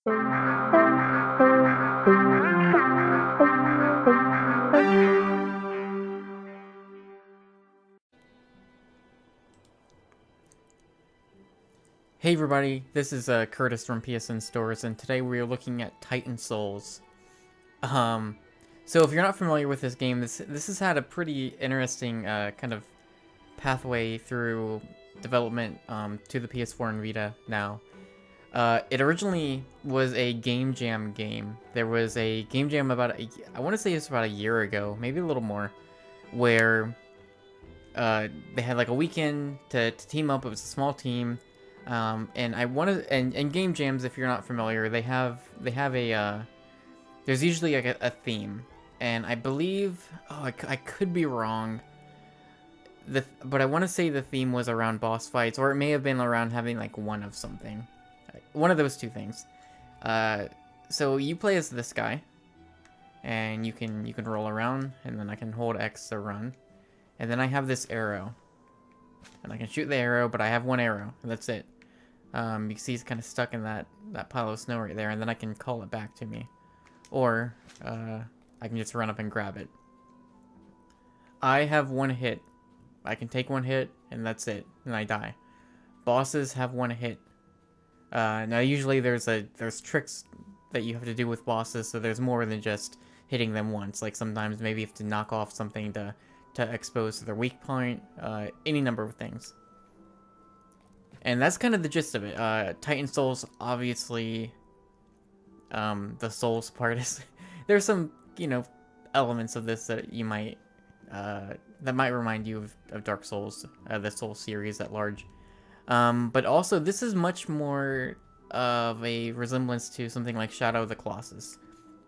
Hey everybody, this is Curtis from PSN Stores, and today we are looking at Titan Souls. So if you're not familiar with this game, this has had a pretty interesting kind of pathway through development to the PS4 and Vita now. It originally was a Game Jam game. There was a Game Jam I want to say it's about a year ago, maybe a little more, where they had like a weekend to team up. It was a small team. And I wanted, and game jams, if you're not familiar, they have a, there's usually like a theme, and I believe, I could be wrong, but I want to say the theme was around boss fights, or it may have been around having like one of something, one of those two things. So you play as this guy, and you can roll around, and then I can hold X to run, and then I have this arrow. And I can shoot the arrow, but I have one arrow, and that's it. You can see it's kind of stuck in that pile of snow right there, and then I can call it back to me. Or, I can just run up and grab it. I have one hit. I can take one hit, and that's it, and I die. Bosses have one hit. Now usually there's tricks that you have to do with bosses, so there's more than just hitting them once. Like sometimes maybe you have to knock off something to expose their weak point, any number of things. And that's kind of the gist of it. Titan Souls, obviously, the Souls part is... there's some, elements of this that you might... that might remind you of Dark Souls, the Souls series at large. But also, this is much more of a resemblance to something like Shadow of the Colossus.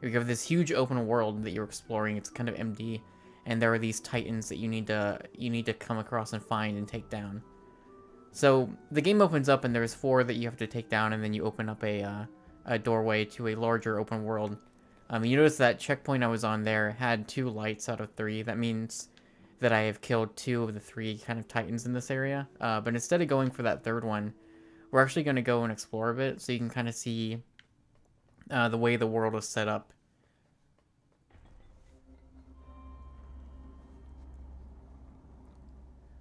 You have this huge open world that you're exploring. It's kind of MD. And there are these titans that you need to come across and find and take down. So the game opens up and there's 4 that you have to take down, and then you open up a doorway to a larger open world. You notice that checkpoint I was on there had 2 lights out of 3. That means that I have killed 2 of the 3 kind of titans in this area. But instead of going for that 3rd one, we're actually going to go and explore a bit so you can kind of see the way the world is set up.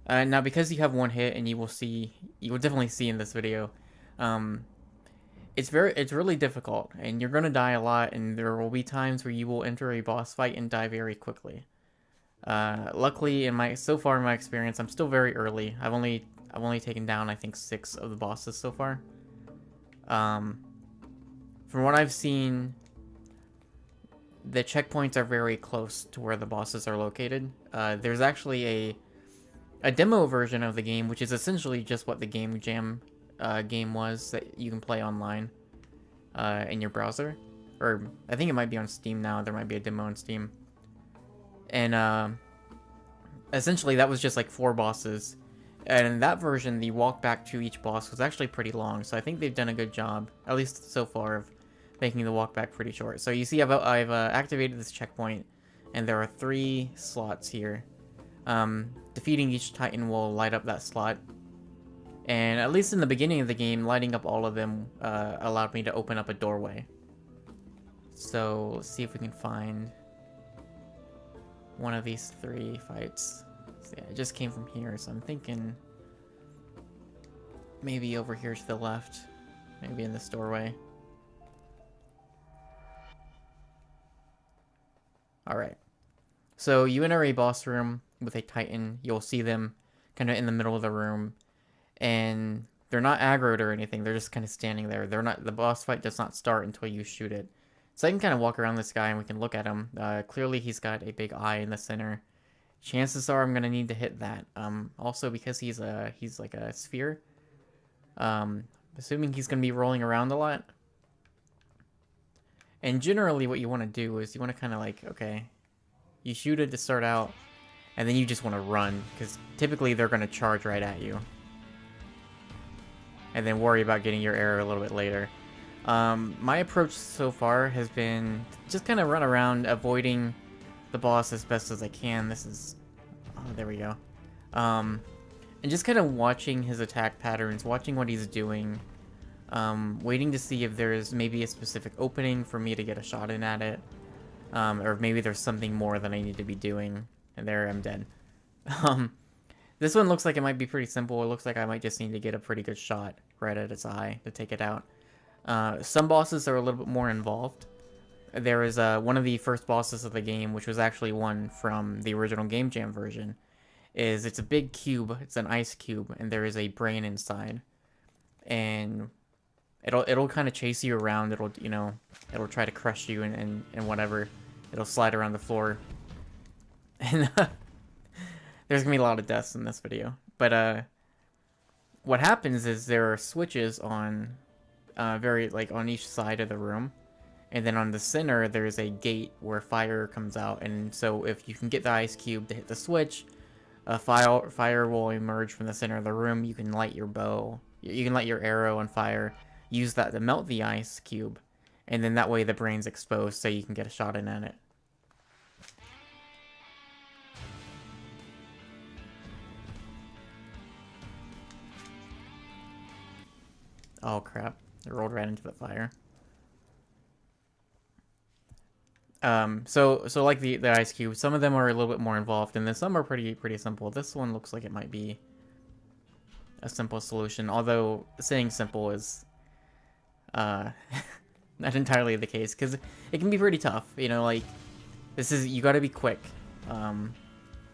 Now, because you have one hit, and you will definitely see in this video, it's really difficult, and you're gonna die a lot, and there will be times where you will enter a boss fight and die very quickly. Luckily, so far in my experience, I'm still very early. I've only taken down, I think, 6 of the bosses so far. From what I've seen, the checkpoints are very close to where the bosses are located. There's actually a demo version of the game, which is essentially just what the Game Jam game was, that you can play online in your browser. Or I think it might be on Steam now. There might be a demo on Steam. And essentially that was just like 4 bosses. And in that version, the walk back to each boss was actually pretty long. So I think they've done a good job, at least so far, of making the walk back pretty short. So you see I've activated this checkpoint, and there are 3 slots here. Defeating each Titan will light up that slot, and at least in the beginning of the game, lighting up all of them allowed me to open up a doorway. So let's see if we can find one of these 3 fights. So yeah, it just came from here, so I'm thinking maybe over here to the left, maybe in this doorway. Alright, so you enter a boss room with a Titan. You'll see them kind of in the middle of the room, and they're not aggroed or anything. They're just kind of standing there. The boss fight does not start until you shoot it. So I can kind of walk around this guy and we can look at him. Clearly he's got a big eye in the center. Chances are I'm gonna need to hit that. Also because he's like a sphere. Assuming he's gonna be rolling around a lot. And generally what you want to do is you want to kind of like, okay, you shoot it to start out, and then you just want to run, because typically they're going to charge right at you. And then worry about getting your arrow a little bit later. My approach so far has been just kind of run around, avoiding the boss as best as I can. This is... oh, there we go. And just kind of watching his attack patterns, watching what he's doing. waiting to see if there's maybe a specific opening for me to get a shot in at it. Or maybe there's something more that I need to be doing. And there, I'm dead. This one looks like it might be pretty simple. It looks like I might just need to get a pretty good shot right at its eye to take it out. Some bosses are a little bit more involved. There is one of the first bosses of the game, which was actually one from the original Game Jam version. It's a big cube. It's an ice cube, and there is a brain inside. And it'll kind of chase you around. It'll try to crush you and whatever. It'll slide around the floor. And there's gonna be a lot of deaths in this video. But what happens is there are switches on on each side of the room. And then on the center, there's a gate where fire comes out. And so if you can get the ice cube to hit the switch, fire will emerge from the center of the room. You can light your bow. You can light your arrow on fire. Use that to melt the ice cube. And then that way the brain's exposed so you can get a shot in at it. Oh crap. It rolled right into the fire. So like the ice cube, some of them are a little bit more involved, and then some are pretty simple. This one looks like it might be a simple solution, although saying simple is not entirely the case, because it can be pretty tough. Like you got to be quick. And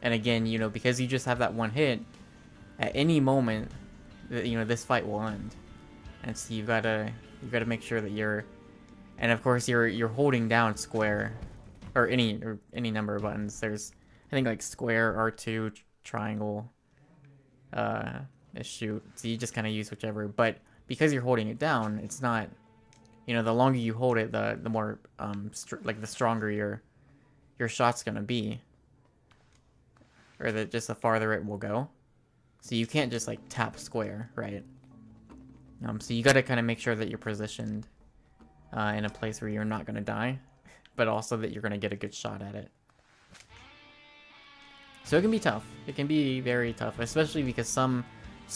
again, because you just have that one hit, at any moment, this fight will end, and so you've got to make sure that you're. And of course, you're holding down square, or any number of buttons. There's, I think, like square, R2, triangle, is shoot. So you just kind of use whichever. But because you're holding it down, it's not, the longer you hold it, the more the stronger your shot's gonna be, or just the farther it will go. So you can't just like tap square, right? So you got to kind of make sure that you're positioned. In a place where you're not going to die, but also that you're going to get a good shot at it. So it can be tough. It can be very tough, especially because some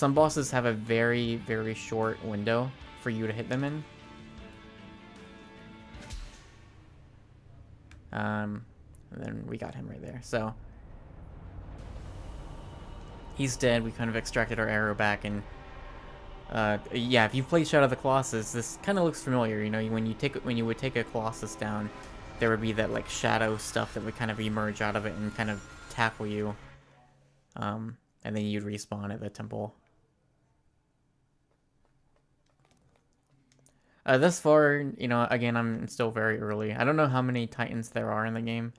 bosses have a very, very short window for you to hit them in. And then we got him right there. So he's dead. We kind of extracted our arrow back, and yeah, if you've played Shadow of the Colossus, this kind of looks familiar. When you would take a Colossus down, there would be that like shadow stuff that would kind of emerge out of it and kind of tackle you, and then you'd respawn at the temple. Thus far, again, I'm still very early. I don't know how many Titans there are in the game.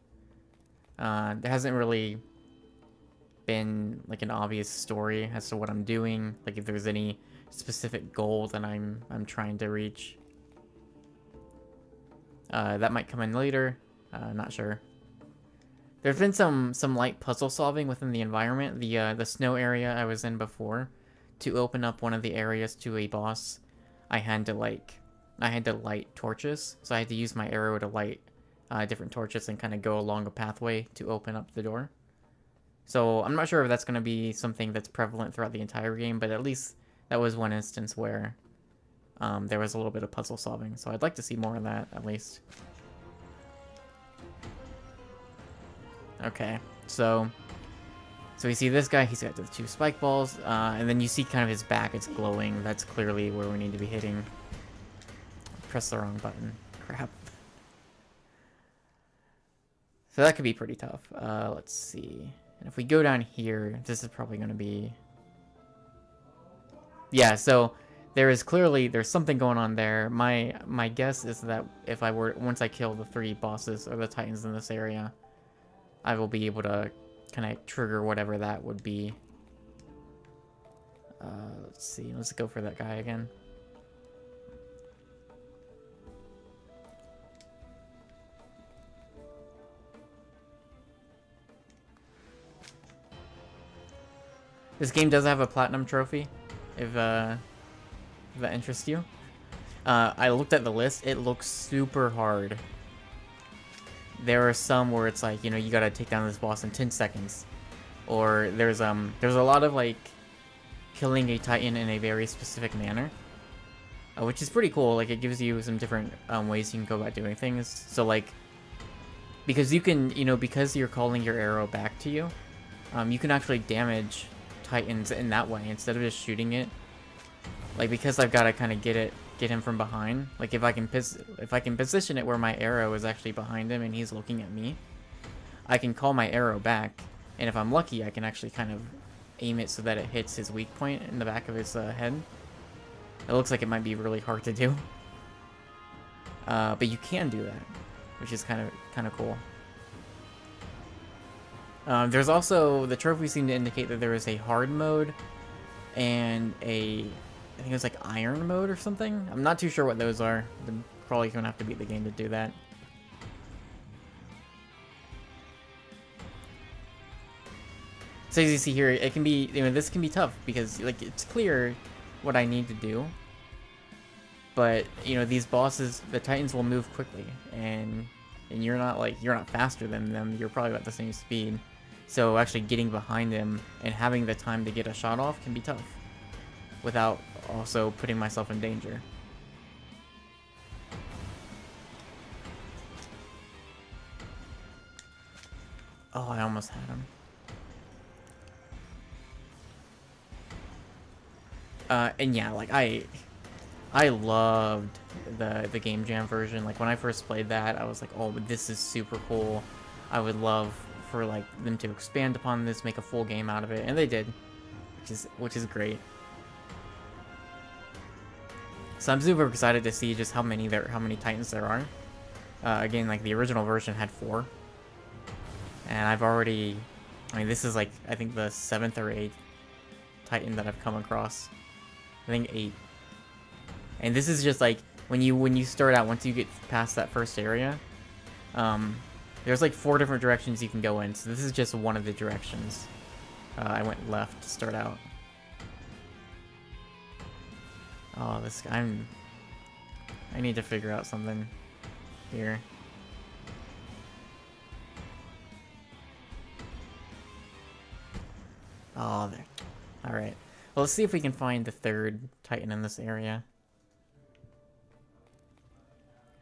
There hasn't really been like an obvious story as to what I'm doing, like if there's any specific goal that I'm trying to reach. That might come in later. Not sure. There's been some light puzzle solving within the environment. The snow area I was in before, to open up one of the areas to a boss, I had to light torches. So I had to use my arrow to light different torches and kind of go along a pathway to open up the door. So I'm not sure if that's going to be something that's prevalent throughout the entire game, but at least that was one instance where there was a little bit of puzzle solving. So I'd like to see more of that, at least. Okay, so we see this guy. He's got the 2 spike balls, and then you see kind of his back. It's glowing. That's clearly where we need to be hitting. Press the wrong button. Crap. So that could be pretty tough. Let's see. And if we go down here, this is probably going to be... Yeah, so there's something going on there. My guess is that once I kill the 3 bosses or the Titans in this area, I will be able to kind of trigger whatever that would be. Let's see. Let's go for that guy again. This game does have a platinum trophy, if that interests you. I looked at the list. It looks super hard. There are some where it's like, you gotta take down this boss in 10 seconds. Or there's a lot of like killing a Titan in a very specific manner. which is pretty cool. Like, it gives you some different ways you can go about doing things. So, like, because you can, because you're calling your arrow back to you, you can actually damage Titans in that way instead of just shooting it. Like, because I've got to kind of get him from behind. Like, if I can position it where my arrow is actually behind him and he's looking at me, I can call my arrow back, and if I'm lucky, I can actually kind of aim it so that it hits his weak point in the back of his head. It looks like it might be really hard to do, but you can do that, which is kind of cool. There's also, the trophies seem to indicate that there is a hard mode and I think it was like iron mode or something. I'm not too sure what those are. I'm probably gonna have to beat the game to do that. So as you see here, it can be, this can be tough because like it's clear what I need to do. But, these bosses, the Titans will move quickly, and you're not faster than them, you're probably about the same speed. So actually getting behind him and having the time to get a shot off can be tough, without also putting myself in danger. Oh, I almost had him. And yeah, like I loved the Game Jam version. Like when I first played that, I was like, oh, this is super cool. I would love for like them to expand upon this, make a full game out of it, and they did, which is great. So I'm super excited to see just how many Titans there are. Again, like the original version had 4, and I've already, this is like I think the 7th or 8th Titan that I've come across. I think 8. And this is just like when you start out, once you get past that first area, there's like 4 different directions you can go in. So this is just one of the directions. I went left to start out. Oh, this guy, I need to figure out something here. Oh, there. All right. Well, let's see if we can find the 3rd Titan in this area.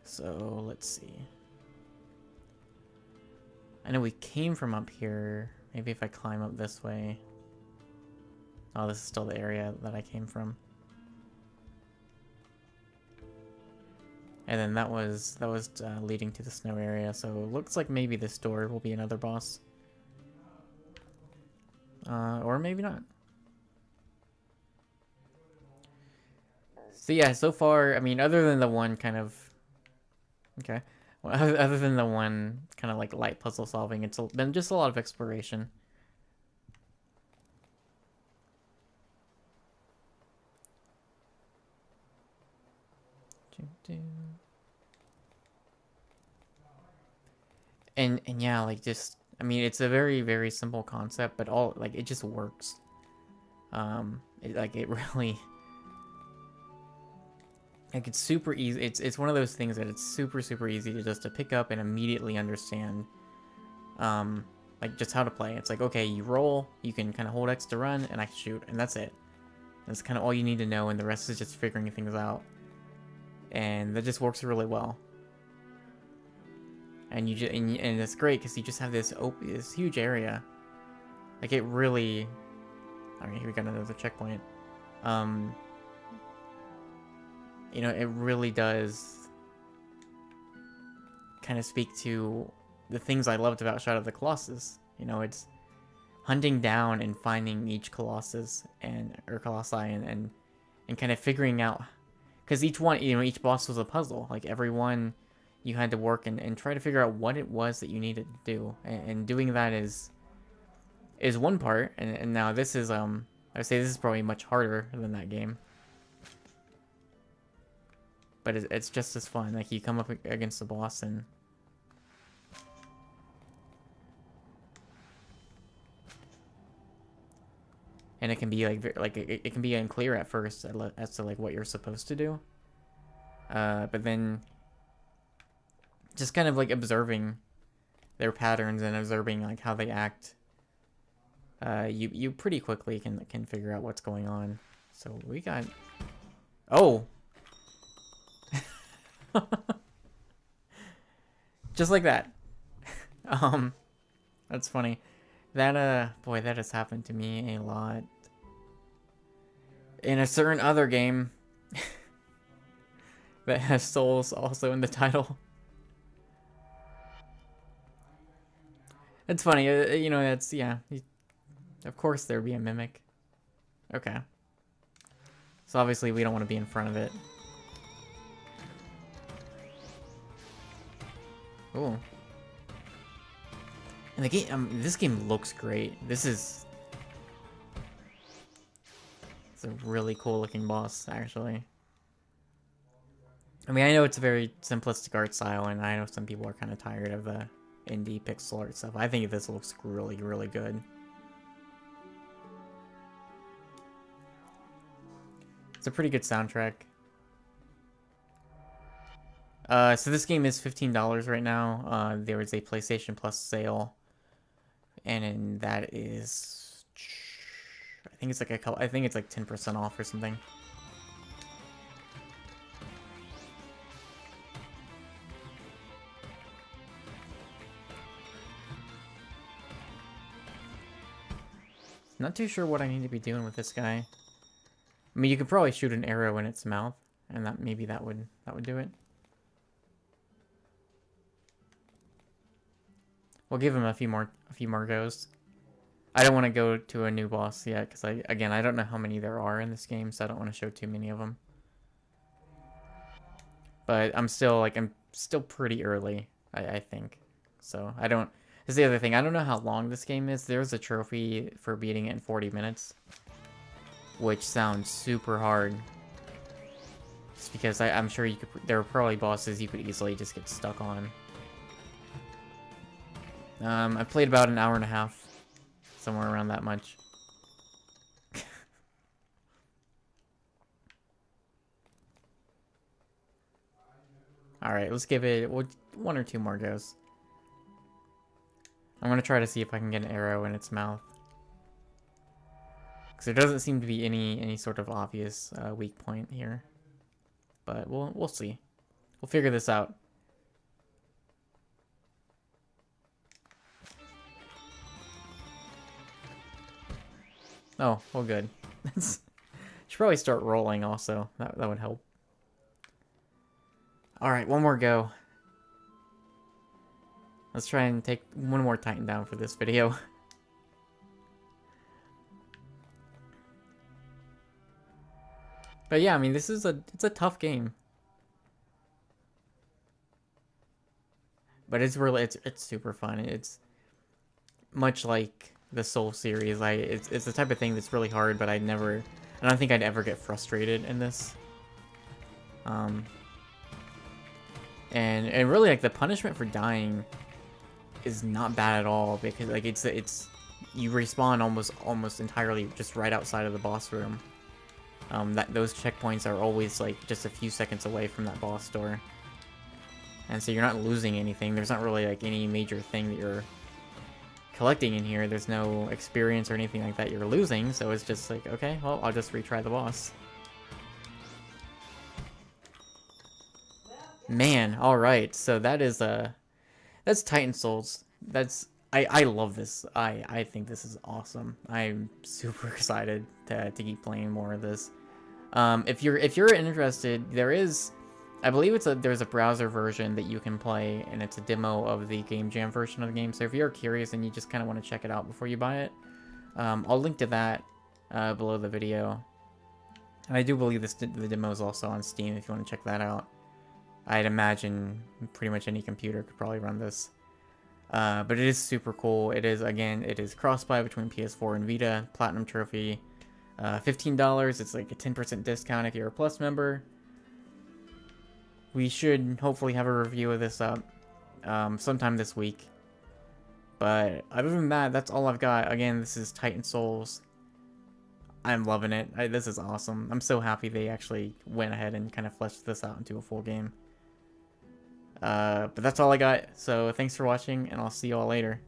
So, let's see. I know we came from up here. Maybe if I climb up this way. Oh, this is still the area that I came from. And then that was leading to the snow area. So, it looks like maybe this door will be another boss. Or maybe not. So yeah, so far, other than the one kind of... Okay. Well, other than the one kind of like light puzzle solving, it's been just a lot of exploration. And yeah, like just... it's a very, very simple concept, but it just works. It really... Like, it's super easy. It's one of those things that it's super, super easy to just pick up and immediately understand, like, just how to play. It's like, okay, you roll, you can kind of hold X to run, and I can shoot, and that's it. That's kind of all you need to know, and the rest is just figuring things out. And that just works really well. And and it's great, because you just have this huge area. Like, it really... Alright, here we got another checkpoint. It really does kind of speak to the things I loved about Shadow of the Colossus. It's hunting down and finding each Colossus or Colossi and kind of figuring out, because each one, each boss was a puzzle. Like every one, you had to work and try to figure out what it was that you needed to do, and doing that is one part. And now this is I would say this is probably much harder than that game. But it's just as fun. Like, you come up against the boss and... And it can be, it can be unclear at first as to, like, what you're supposed to do. But then... Just kind of, like, observing their patterns and observing, like, how they act. You pretty quickly can figure out what's going on. So, we got... Oh! Just like that. That's funny. That, boy, that has happened to me a lot. In a certain other game that has souls also in the title. It's funny, you know, that's, yeah. Of course there'd be a mimic. Okay. So obviously we don't want to be in front of it. Ooh. And the game, this game looks great. It's a really cool looking boss, actually. I mean, I know it's a very simplistic art style, and I know some people are kind of tired of the indie pixel art stuff. I think this looks really, really good. It's a pretty good soundtrack. So this game is $15 right now. There is a PlayStation Plus sale, and that is, I think it's like I think it's like 10% off or something. Not too sure what I need to be doing with this guy. I mean, you could probably shoot an arrow in its mouth, and maybe that would do it. We'll give him a few more goes. I don't want to go to a new boss yet, because again, I don't know how many there are in this game, so I don't want to show too many of them. But I'm still pretty early, I think. So I don't. This is the other thing. I don't know how long this game is. There's a trophy for beating it in 40 minutes, which sounds super hard. Just because I'm sure you could. There are probably bosses you could easily just get stuck on. I played about an hour and a half, somewhere around that much. All right, let's give it one or two more goes. I'm gonna try to see if I can get an arrow in its mouth, because there doesn't seem to be any sort of obvious weak point here. But we'll see. We'll figure this out. Oh, well, good. Should probably start rolling also. That would help. Alright, one more go. Let's try and take one more Titan down for this video. But yeah, I mean, it's a tough game. But it's super fun. It's much like the Soul series. It's the type of thing that's really hard, but I don't think I'd ever get frustrated in this. And really, like, the punishment for dying is not bad at all, because like it's you respawn almost entirely just right outside of the boss room. Those checkpoints are always like just a few seconds away from that boss door, and so you're not losing anything. There's not really like any major thing that you're collecting in here. There's no experience or anything like that you're losing, so it's just like, okay, well, I'll just retry the boss. Man, alright, so that's Titan Souls. I love this. I think this is awesome. I'm super excited to keep playing more of this. If you're interested, I believe there's a browser version that you can play, and it's a demo of the Game Jam version of the game. So if you're curious and you just kind of want to check it out before you buy it, I'll link to that below the video. And I do believe the demo is also on Steam if you want to check that out. I'd imagine pretty much any computer could probably run this. But it is super cool. It is cross-buy between PS4 and Vita, Platinum Trophy, $15. It's like a 10% discount if you're a Plus member. We should hopefully have a review of this up sometime this week. But other than that, that's all I've got. Again, this is Titan Souls. I'm loving it. This is awesome. I'm so happy they actually went ahead and kind of fleshed this out into a full game. But that's all I got. So thanks for watching, and I'll see you all later.